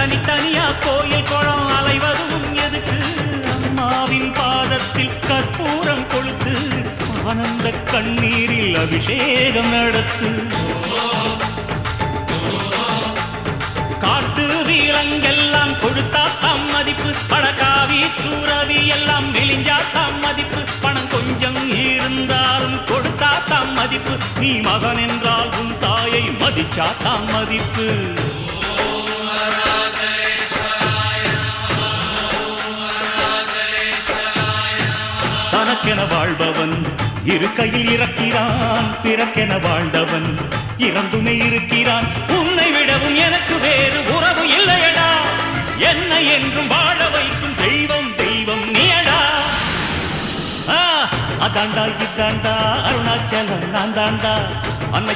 தனித்தனியா கோயில் குளம் அலைவதும் எதுக்கு அம்மாவின் பாதத்தில் கற்பூரம் கொளுத்து ஆனந்த கண்ணீரில் அபிஷேகம் நடத்து காட்டு வீரங்கெல்லாம் கொடுத்தா தாம் மதிப்பு பணக்காவி தூரவி எல்லாம் மெலிஞ்சா தாம் மதிப்பு பணம் கொஞ்சம் இருந்தாலும் கொடுத்தா தாம் மதிப்பு நீ மகன் என்றால் உன் தாயை மதிச்சா தாம் மதிப்பு தனக்கென வாழ்பவன் இருக்கையில் இறக்கிறான் பிறக்கென வாழ்ந்தவன் இறந்துமே இருக்கிறான் உன்னை விடவும் எனக்கு வேறு உறவு இல்லையடா என்னை என்றும் வாழ வைக்கும் தெய்வம் தெய்வம் நீயடா அதாண்டா இதாண்டா அருணாச்சலம் நான் தாண்டா அன்னை